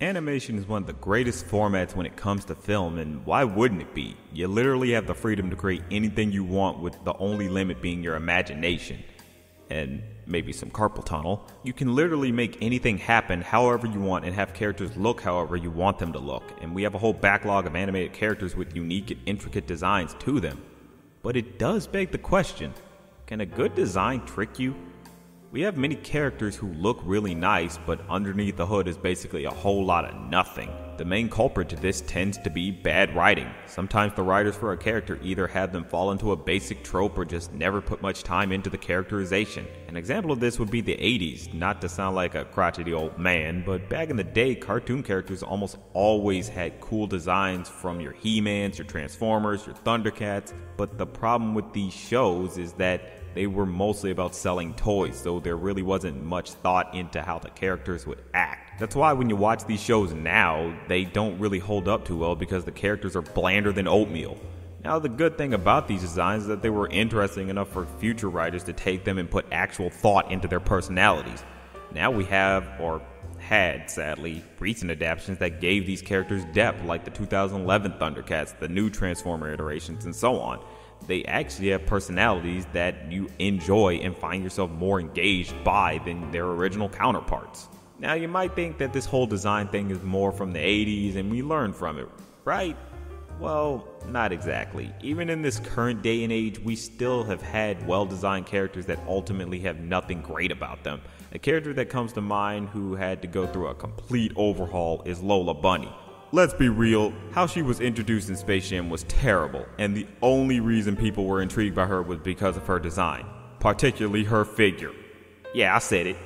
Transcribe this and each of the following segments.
Animation is one of the greatest formats when it comes to film, and why wouldn't it be? You literally have the freedom to create anything you want, with the only limit being your imagination. And maybe some carpal tunnel. You can literally make anything happen however you want and have characters look however you want them to look. And we have a whole backlog of animated characters with unique and intricate designs to them. But it does beg the question, can a good design trick you? We have many characters who look really nice, but underneath the hood is basically a whole lot of nothing. The main culprit to this tends to be bad writing. Sometimes the writers for a character either have them fall into a basic trope or just never put much time into the characterization. An example of this would be the 80s, not to sound like a crotchety old man, but back in the day, cartoon characters almost always had cool designs, from your He-Mans, your Transformers, your Thundercats, but the problem with these shows is that they were mostly about selling toys, so there really wasn't much thought into how the characters would act. That's why when you watch these shows now, they don't really hold up too well because the characters are blander than oatmeal. Now, the good thing about these designs is that they were interesting enough for future writers to take them and put actual thought into their personalities. Now we have, or had, sadly, recent adaptations that gave these characters depth, like the 2011 Thundercats, the new Transformer iterations, and so on. They actually have personalities that you enjoy and find yourself more engaged by than their original counterparts. Now, you might think that this whole design thing is more from the 80s and we learned from it, right? Well, not exactly. Even in this current day and age, we still have had well-designed characters that ultimately have nothing great about them. A character that comes to mind who had to go through a complete overhaul is Lola Bunny. Let's be real, how she was introduced in Space Jam was terrible, and the only reason people were intrigued by her was because of her design, particularly her figure. Yeah, I said it.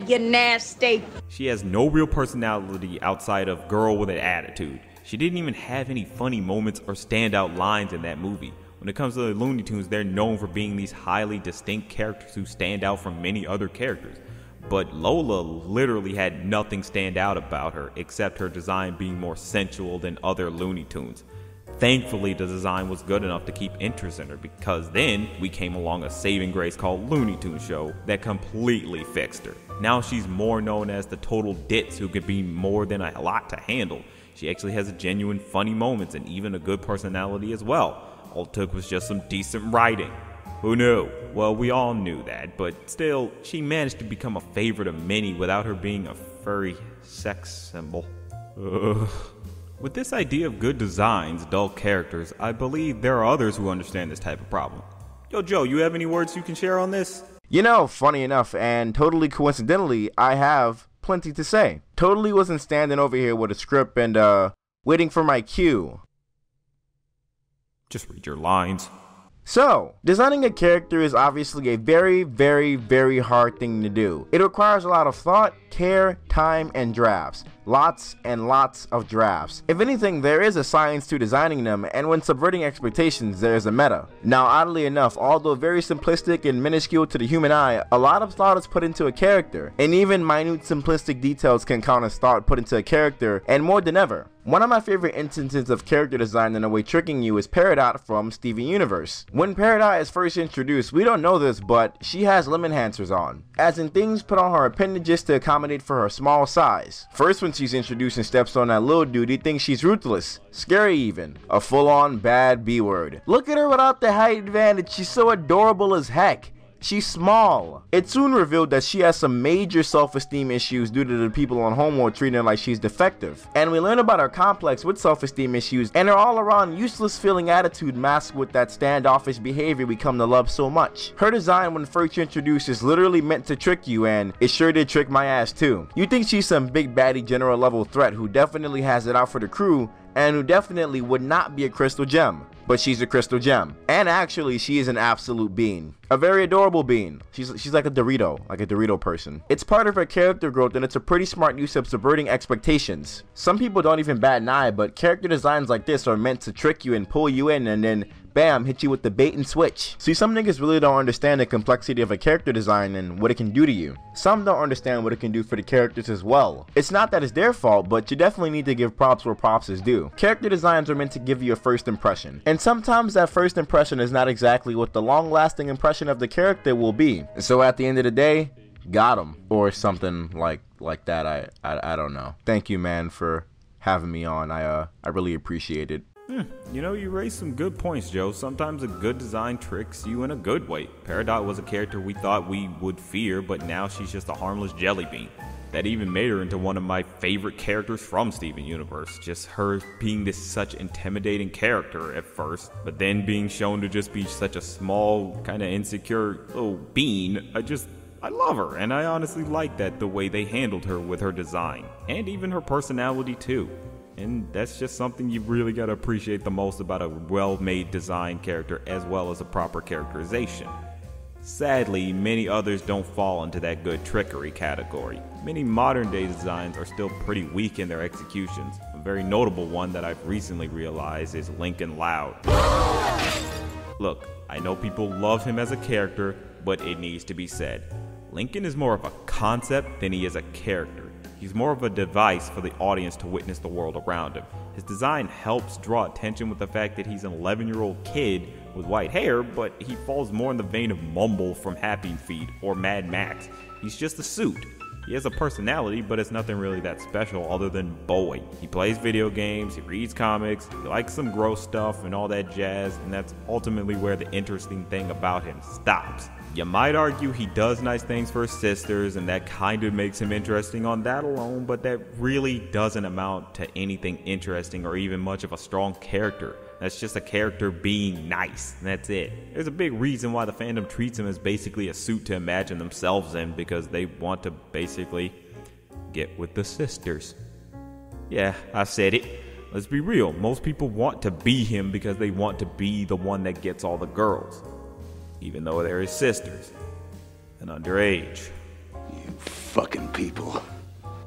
You nasty. She has no real personality outside of girl with an attitude. She didn't even have any funny moments or standout lines in that movie. When it comes to the Looney Tunes, they're known for being these highly distinct characters who stand out from many other characters. But Lola literally had nothing stand out about her except her design being more sensual than other Looney Tunes. Thankfully, the design was good enough to keep interest in her, because then we came along a saving grace called Looney Tunes Show that completely fixed her. Now she's more known as the total ditz who could be more than a lot to handle. She actually has genuine funny moments and even a good personality as well. All it took was just some decent writing. Who knew? Well, we all knew that, but still, she managed to become a favorite of many without her being a furry sex symbol. Ugh. With this idea of good designs, dull characters, I believe there are others who understand this type of problem. Yo, Joe, you have any words you can share on this? You know, funny enough, and totally coincidentally, I have plenty to say. Totally wasn't standing over here with a script and, waiting for my cue. Just read your lines. So, designing a character is obviously a very, very, very hard thing to do. It requires a lot of thought, care, time, and drafts. Lots and lots of drafts. If anything, there is a science to designing them, and when subverting expectations, there is a meta. Now, oddly enough, although very simplistic and minuscule to the human eye, a lot of thought is put into a character, and even minute simplistic details can count as thought put into a character, and more than ever. One of my favorite instances of character design in a way tricking you is Peridot from Steven Universe. When Peridot is first introduced, we don't know this, but she has limb enhancers on, as in things put on her appendages to accommodate for her small size. First, when she's introduced and steps on that little dude, he thinks she's ruthless, scary even, a full-on bad B-word. Look at her without the height advantage, she's so adorable as heck. She's small. It's soon revealed that she has some major self-esteem issues due to the people on Homeworld treating her like she's defective. And we learn about her complex with self-esteem issues and her all-around useless feeling attitude masked with that standoffish behavior we come to love so much. Her design when first introduced is literally meant to trick you, and it sure did trick my ass too. You think she's some big baddie general level threat who definitely has it out for the crew and who definitely would not be a crystal gem. But she's a crystal gem. And actually, she is an absolute bean. A very adorable bean. She's like a Dorito person. It's part of her character growth, and it's a pretty smart use of subverting expectations. Some people don't even bat an eye, but character designs like this are meant to trick you and pull you in and then bam, hit you with the bait and switch. See, some niggas really don't understand the complexity of a character design and what it can do to you. Some don't understand what it can do for the characters as well. It's not that it's their fault, but you definitely need to give props where props is due. Character designs are meant to give you a first impression, and sometimes that first impression is not exactly what the long-lasting impression of the character will be. So at the end of the day, got him, or something like that. I don't know. Thank you, man, for having me on. I really appreciate it. You know, you raised some good points, Joe. Sometimes a good design tricks you in a good way. Peridot was a character we thought we would fear, but now she's just a harmless jelly bean. That even made her into one of my favorite characters from Steven Universe. Just her being this such intimidating character at first, but then being shown to just be such a small, kind of insecure little bean. I love her, and I honestly like that the way they handled her with her design, and even her personality too. And that's just something you really gotta appreciate the most about a well-made design character as well as a proper characterization. Sadly, many others don't fall into that good trickery category. Many modern-day designs are still pretty weak in their executions. A very notable one that I've recently realized is Lincoln Loud. Look, I know people love him as a character, but it needs to be said. Lincoln is more of a concept than he is a character. He's more of a device for the audience to witness the world around him. His design helps draw attention with the fact that he's an 11-year-old kid with white hair, but he falls more in the vein of Mumble from Happy Feet or Mad Max. He's just a suit. He has a personality, but it's nothing really that special other than boy. He plays video games, he reads comics, he likes some gross stuff and all that jazz, and that's ultimately where the interesting thing about him stops. You might argue he does nice things for his sisters, and that kind of makes him interesting on that alone, but that really doesn't amount to anything interesting or even much of a strong character. That's just a character being nice, and that's it. There's a big reason why the fandom treats him as basically a suit to imagine themselves in, because they want to basically get with the sisters. Yeah, I said it. Let's be real, most people want to be him because they want to be the one that gets all the girls. Even though they're his sisters and underage. You fucking people.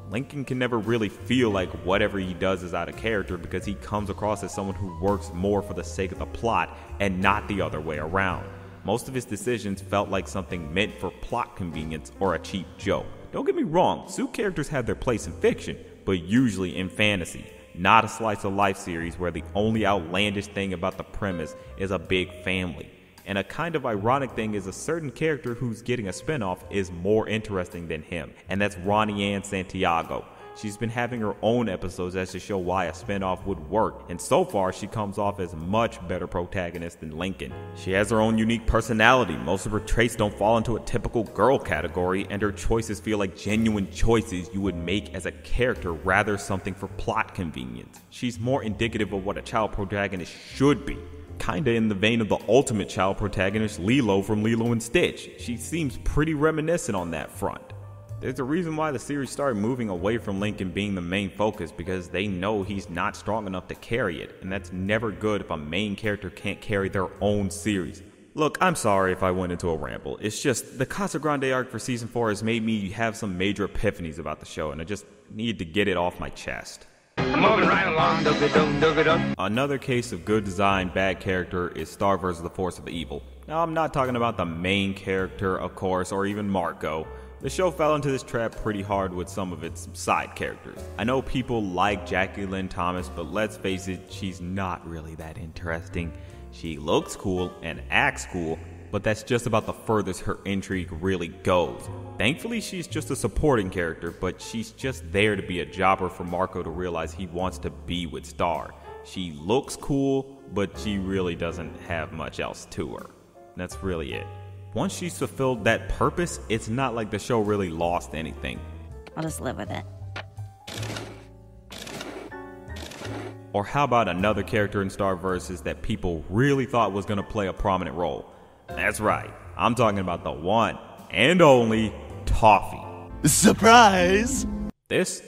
Lincoln can never really feel like whatever he does is out of character because he comes across as someone who works more for the sake of the plot and not the other way around. Most of his decisions felt like something meant for plot convenience or a cheap joke. Don't get me wrong, suit characters have their place in fiction, but usually in fantasy, not a slice of life series where the only outlandish thing about the premise is a big family. And a kind of ironic thing is a certain character who's getting a spinoff is more interesting than him, and that's Ronnie Ann Santiago. She's been having her own episodes as to show why a spinoff would work, and so far she comes off as a much better protagonist than Lincoln. She has her own unique personality, most of her traits don't fall into a typical girl category, and her choices feel like genuine choices you would make as a character rather something for plot convenience. She's more indicative of what a child protagonist should be. Kinda in the vein of the ultimate child protagonist Lilo from Lilo and Stitch. She seems pretty reminiscent on that front. There's a reason why the series started moving away from Lincoln being the main focus, because they know he's not strong enough to carry it, and that's never good if a main character can't carry their own series. Look, I'm sorry if I went into a ramble. It's just the Casa Grande arc for season 4 has made me have some major epiphanies about the show, and I just need to get it off my chest. Moving right along, dooga-doo. Another case of good design, bad character is Star vs. the Force of Evil. Now, I'm not talking about the main character, of course, or even Marco. The show fell into this trap pretty hard with some of its side characters. I know people like Jackie Lynn Thomas, but let's face it, she's not really that interesting. She looks cool and acts cool, but that's just about the furthest her intrigue really goes. Thankfully, she's just a supporting character, but she's just there to be a jobber for Marco to realize he wants to be with Star. She looks cool, but she really doesn't have much else to her. That's really it. Once she's fulfilled that purpose, it's not like the show really lost anything. I'll just live with it. Or how about another character in Star Vs. that people really thought was going to play a prominent role? That's right, I'm talking about the one and only Toffee. Surprise! This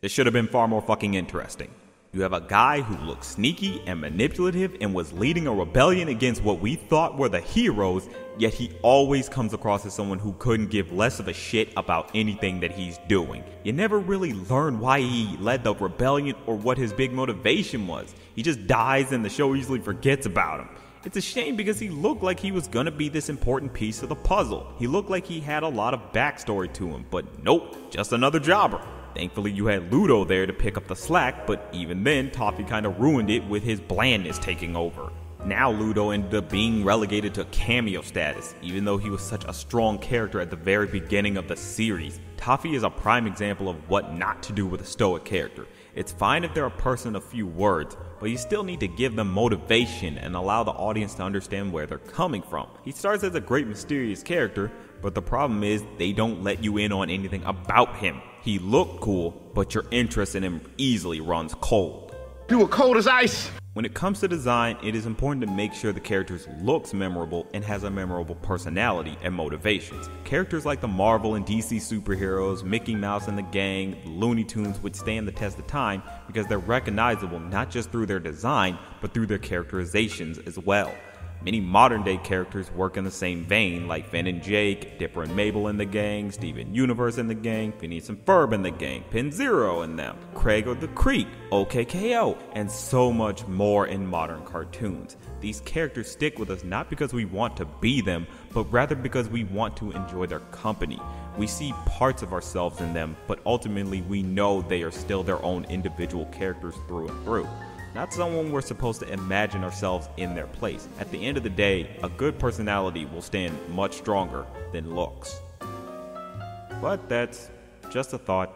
should have been far more fucking interesting. You have a guy who looks sneaky and manipulative and was leading a rebellion against what we thought were the heroes, yet he always comes across as someone who couldn't give less of a shit about anything that he's doing. You never really learn why he led the rebellion or what his big motivation was. He just dies and the show easily forgets about him. It's a shame because he looked like he was gonna be this important piece of the puzzle. He looked like he had a lot of backstory to him, but nope, just another jobber. Thankfully you had Ludo there to pick up the slack, but even then Toffee kinda ruined it with his blandness taking over. Now Ludo ended up being relegated to cameo status, even though he was such a strong character at the very beginning of the series. Toffee is a prime example of what not to do with a stoic character. It's fine if they're a person of few words, but you still need to give them motivation and allow the audience to understand where they're coming from. He starts as a great mysterious character, but the problem is they don't let you in on anything about him. He looked cool, but your interest in him easily runs cold. You were cold as ice. When it comes to design, it is important to make sure the character looks memorable and has a memorable personality and motivations. Characters like the Marvel and DC superheroes, Mickey Mouse and the gang, the Looney Tunes would stand the test of time because they're recognizable not just through their design, but through their characterizations as well. Many modern day characters work in the same vein, like Finn and Jake, Dipper and Mabel in the gang, Steven Universe in the gang, Phineas and Ferb in the gang, Pin-Zero in them, Craig of the Creek, OKKO, and so much more in modern cartoons. These characters stick with us not because we want to be them, but rather because we want to enjoy their company. We see parts of ourselves in them, but ultimately we know they are still their own individual characters through and through. Not someone we're supposed to imagine ourselves in their place. At the end of the day, a good personality will stand much stronger than looks. But that's just a thought.